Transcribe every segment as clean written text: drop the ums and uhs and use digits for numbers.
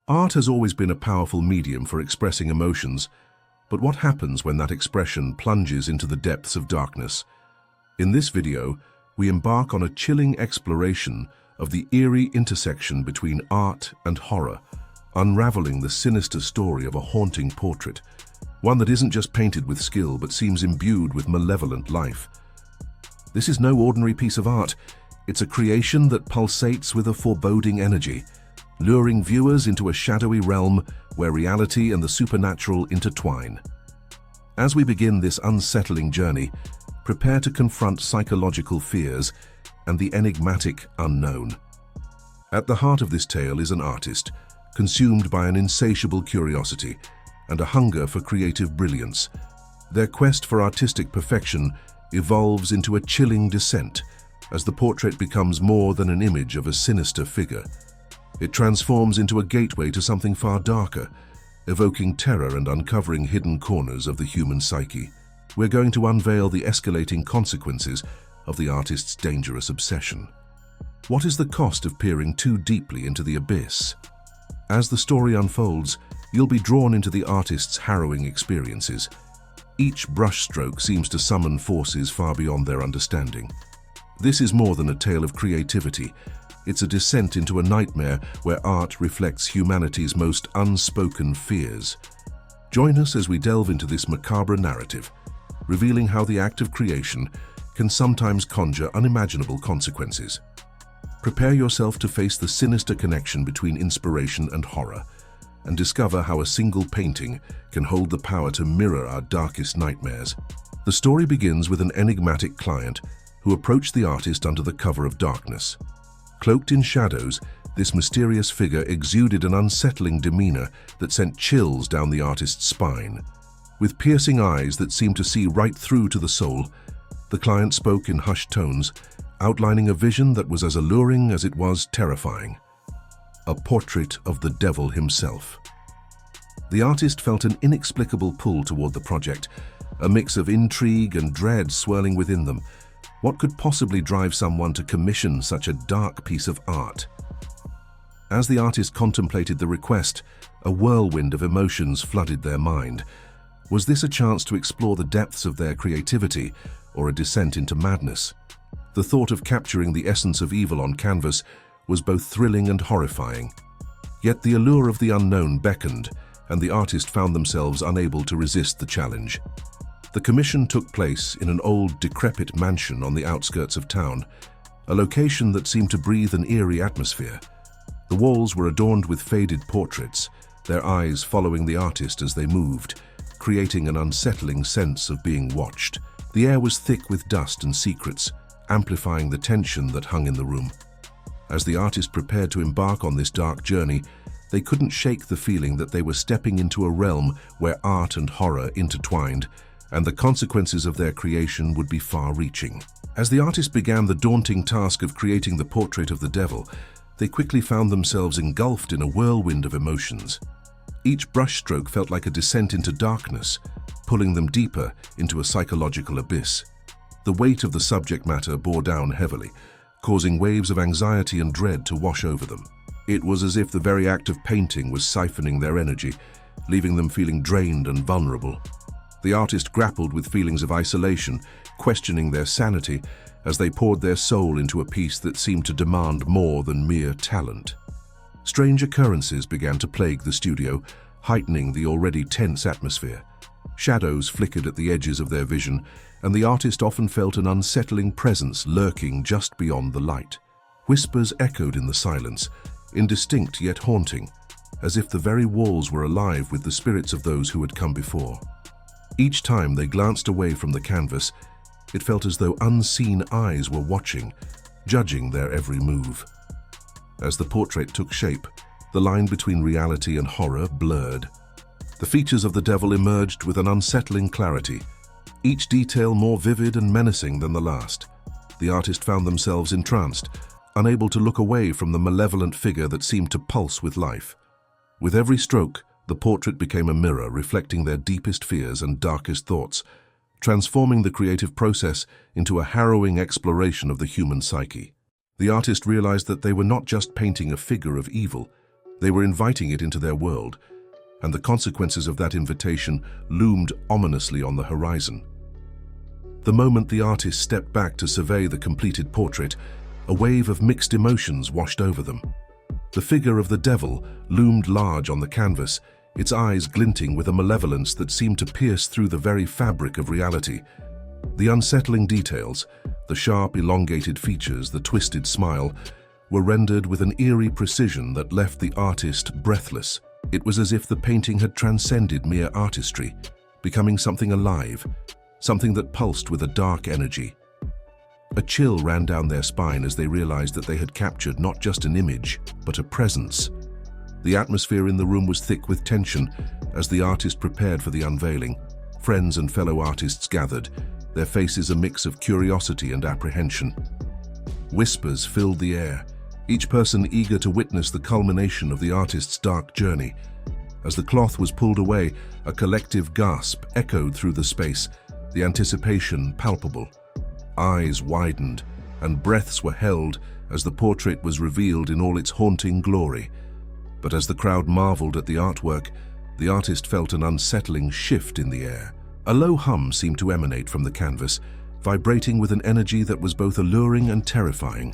Art has always been a powerful medium for expressing emotions, but what happens when that expression plunges into the depths of darkness? In this video, we embark on a chilling exploration of the eerie intersection between art and horror, unraveling the sinister story of a haunting portrait, one that isn't just painted with skill but seems imbued with malevolent life. This is no ordinary piece of art. It's a creation that pulsates with a foreboding energy, luring viewers into a shadowy realm where reality and the supernatural intertwine. As we begin this unsettling journey, prepare to confront psychological fears and the enigmatic unknown. At the heart of this tale is an artist, consumed by an insatiable curiosity and a hunger for creative brilliance. Their quest for artistic perfection evolves into a chilling descent as the portrait becomes more than an image of a sinister figure. It transforms into a gateway to something far darker, evoking terror and uncovering hidden corners of the human psyche. We're going to unveil the escalating consequences of the artist's dangerous obsession. What is the cost of peering too deeply into the abyss? As the story unfolds, you'll be drawn into the artist's harrowing experiences. Each brushstroke seems to summon forces far beyond their understanding. This is more than a tale of creativity. It's a descent into a nightmare where art reflects humanity's most unspoken fears. Join us as we delve into this macabre narrative, revealing how the act of creation can sometimes conjure unimaginable consequences. Prepare yourself to face the sinister connection between inspiration and horror, and discover how a single painting can hold the power to mirror our darkest nightmares. The story begins with an enigmatic client who approached the artist under the cover of darkness. Cloaked in shadows, this mysterious figure exuded an unsettling demeanor that sent chills down the artist's spine. With piercing eyes that seemed to see right through to the soul, the client spoke in hushed tones, outlining a vision that was as alluring as it was terrifying. A portrait of the devil himself. The artist felt an inexplicable pull toward the project, a mix of intrigue and dread swirling within them. What could possibly drive someone to commission such a dark piece of art? As the artist contemplated the request, a whirlwind of emotions flooded their mind. Was this a chance to explore the depths of their creativity, or a descent into madness? The thought of capturing the essence of evil on canvas was both thrilling and horrifying. Yet the allure of the unknown beckoned, and the artist found themselves unable to resist the challenge. The commission took place in an old, decrepit mansion on the outskirts of town, a location that seemed to breathe an eerie atmosphere. The walls were adorned with faded portraits, their eyes following the artist as they moved, creating an unsettling sense of being watched. The air was thick with dust and secrets, amplifying the tension that hung in the room. As the artist prepared to embark on this dark journey, they couldn't shake the feeling that they were stepping into a realm where art and horror intertwined, and the consequences of their creation would be far-reaching. As the artist began the daunting task of creating the portrait of the devil, they quickly found themselves engulfed in a whirlwind of emotions. Each brushstroke felt like a descent into darkness, pulling them deeper into a psychological abyss. The weight of the subject matter bore down heavily, causing waves of anxiety and dread to wash over them. It was as if the very act of painting was siphoning their energy, leaving them feeling drained and vulnerable. The artist grappled with feelings of isolation, questioning their sanity as they poured their soul into a piece that seemed to demand more than mere talent. Strange occurrences began to plague the studio, heightening the already tense atmosphere. Shadows flickered at the edges of their vision, and the artist often felt an unsettling presence lurking just beyond the light. Whispers echoed in the silence, indistinct yet haunting, as if the very walls were alive with the spirits of those who had come before. Each time they glanced away from the canvas, it felt as though unseen eyes were watching, judging their every move. As the portrait took shape, the line between reality and horror blurred. The features of the devil emerged with an unsettling clarity, each detail more vivid and menacing than the last. The artist found themselves entranced, unable to look away from the malevolent figure that seemed to pulse with life. With every stroke, the portrait became a mirror reflecting their deepest fears and darkest thoughts, transforming the creative process into a harrowing exploration of the human psyche. The artist realized that they were not just painting a figure of evil, They were inviting it into their world, and the consequences of that invitation loomed ominously on the horizon. The moment the artist stepped back to survey the completed portrait, a wave of mixed emotions washed over them. The figure of the devil loomed large on the canvas, its eyes glinting with a malevolence that seemed to pierce through the very fabric of reality. The unsettling details, the sharp, elongated features, the twisted smile, were rendered with an eerie precision that left the artist breathless. It was as if the painting had transcended mere artistry, becoming something alive, something that pulsed with a dark energy. A chill ran down their spine as they realized that they had captured not just an image, but a presence. The atmosphere in the room was thick with tension as the artist prepared for the unveiling. Friends and fellow artists gathered, their faces a mix of curiosity and apprehension. Whispers filled the air, each person eager to witness the culmination of the artist's dark journey. As the cloth was pulled away, a collective gasp echoed through the space, the anticipation palpable. Eyes widened, and breaths were held as the portrait was revealed in all its haunting glory. But as the crowd marveled at the artwork, the artist felt an unsettling shift in the air. A low hum seemed to emanate from the canvas, vibrating with an energy that was both alluring and terrifying.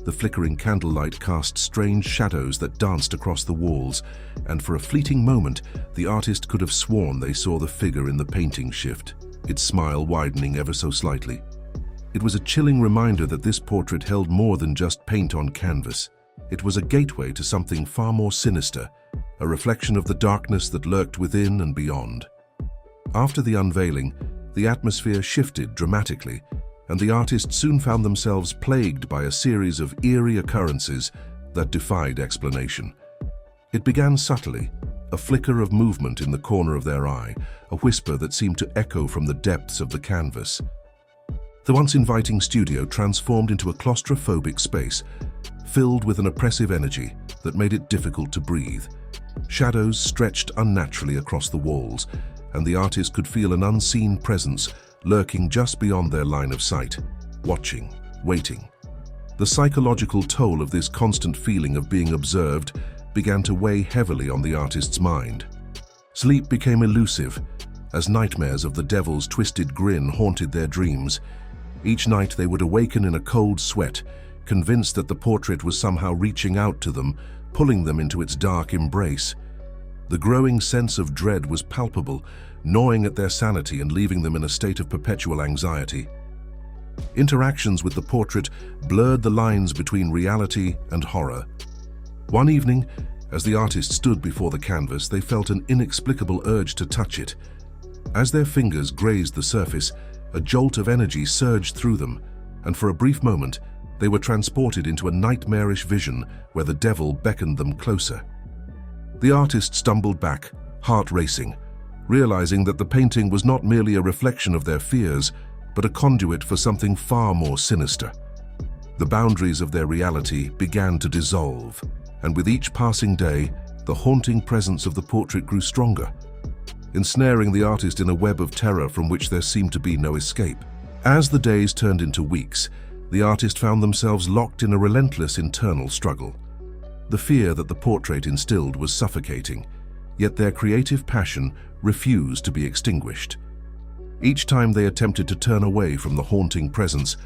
The flickering candlelight cast strange shadows that danced across the walls, and for a fleeting moment, the artist could have sworn they saw the figure in the painting shift, its smile widening ever so slightly. It was a chilling reminder that this portrait held more than just paint on canvas. It was a gateway to something far more sinister, a reflection of the darkness that lurked within and beyond. After the unveiling, the atmosphere shifted dramatically, and the artists soon found themselves plagued by a series of eerie occurrences that defied explanation. It began subtly, a flicker of movement in the corner of their eye, a whisper that seemed to echo from the depths of the canvas. The once inviting studio transformed into a claustrophobic space, filled with an oppressive energy that made it difficult to breathe. Shadows stretched unnaturally across the walls, and the artist could feel an unseen presence lurking just beyond their line of sight, watching, waiting. The psychological toll of this constant feeling of being observed began to weigh heavily on the artist's mind. Sleep became elusive, as nightmares of the devil's twisted grin haunted their dreams. Each night they would awaken in a cold sweat, convinced that the portrait was somehow reaching out to them, pulling them into its dark embrace. The growing sense of dread was palpable, gnawing at their sanity and leaving them in a state of perpetual anxiety. Interactions with the portrait blurred the lines between reality and horror. One evening, as the artist stood before the canvas, they felt an inexplicable urge to touch it. As their fingers grazed the surface, a jolt of energy surged through them, and for a brief moment, they were transported into a nightmarish vision where the devil beckoned them closer. The artist stumbled back, heart racing, realizing that the painting was not merely a reflection of their fears, but a conduit for something far more sinister. The boundaries of their reality began to dissolve, and with each passing day, the haunting presence of the portrait grew stronger, ensnaring the artist in a web of terror from which there seemed to be no escape. As the days turned into weeks, the artist found themselves locked in a relentless internal struggle. The fear that the portrait instilled was suffocating, yet their creative passion refused to be extinguished. Each time they attempted to turn away from the haunting presence,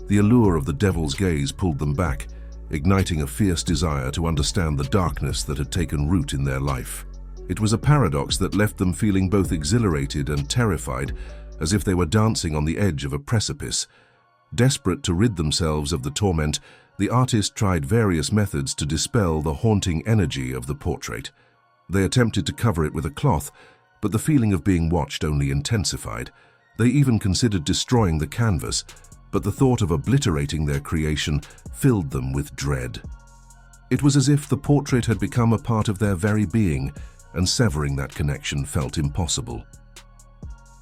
the allure of the devil's gaze pulled them back, igniting a fierce desire to understand the darkness that had taken root in their life. It was a paradox that left them feeling both exhilarated and terrified, as if they were dancing on the edge of a precipice. Desperate to rid themselves of the torment, the artist tried various methods to dispel the haunting energy of the portrait. They attempted to cover it with a cloth, but the feeling of being watched only intensified. They even considered destroying the canvas, but the thought of obliterating their creation filled them with dread. It was as if the portrait had become a part of their very being, and severing that connection felt impossible.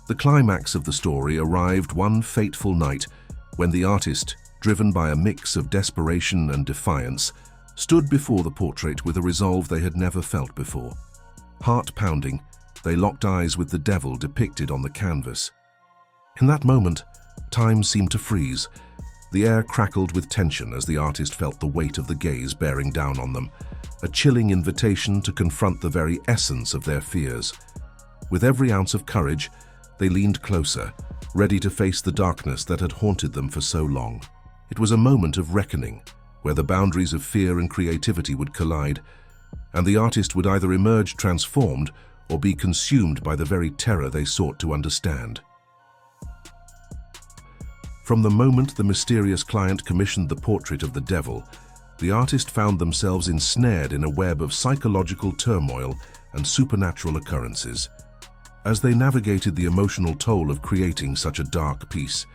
The climax of the story arrived one fateful night when the artist, driven by a mix of desperation and defiance, stood before the portrait with a resolve they had never felt before. Heart-pounding, they locked eyes with the devil depicted on the canvas. In that moment, time seemed to freeze. The air crackled with tension as the artist felt the weight of the gaze bearing down on them, a chilling invitation to confront the very essence of their fears. With every ounce of courage, they leaned closer, ready to face the darkness that had haunted them for so long. It was a moment of reckoning, where the boundaries of fear and creativity would collide, and the artist would either emerge transformed or be consumed by the very terror they sought to understand. From the moment the mysterious client commissioned the portrait of the devil, the artist found themselves ensnared in a web of psychological turmoil and supernatural occurrences. As they navigated the emotional toll of creating such a dark piece,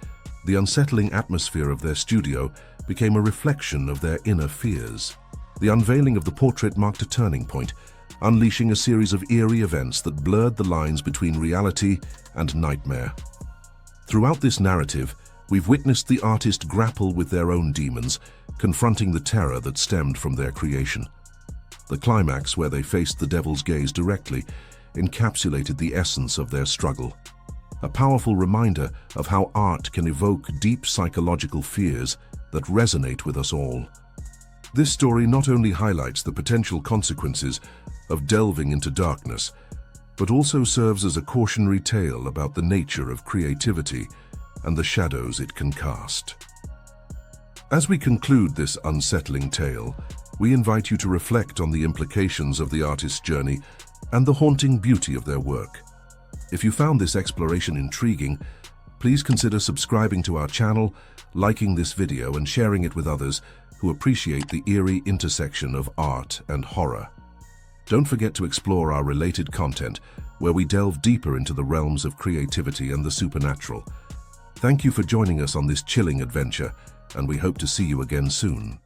the unsettling atmosphere of their studio became a reflection of their inner fears. The unveiling of the portrait marked a turning point, unleashing a series of eerie events that blurred the lines between reality and nightmare. Throughout this narrative, we've witnessed the artist grapple with their own demons, confronting the terror that stemmed from their creation. The climax, where they faced the devil's gaze directly, encapsulated the essence of their struggle. A powerful reminder of how art can evoke deep psychological fears that resonate with us all. This story not only highlights the potential consequences of delving into darkness, but also serves as a cautionary tale about the nature of creativity and the shadows it can cast. As we conclude this unsettling tale, we invite you to reflect on the implications of the artist's journey and the haunting beauty of their work. If you found this exploration intriguing, please consider subscribing to our channel, liking this video, and sharing it with others who appreciate the eerie intersection of art and horror. Don't forget to explore our related content, where we delve deeper into the realms of creativity and the supernatural. Thank you for joining us on this chilling adventure, and we hope to see you again soon.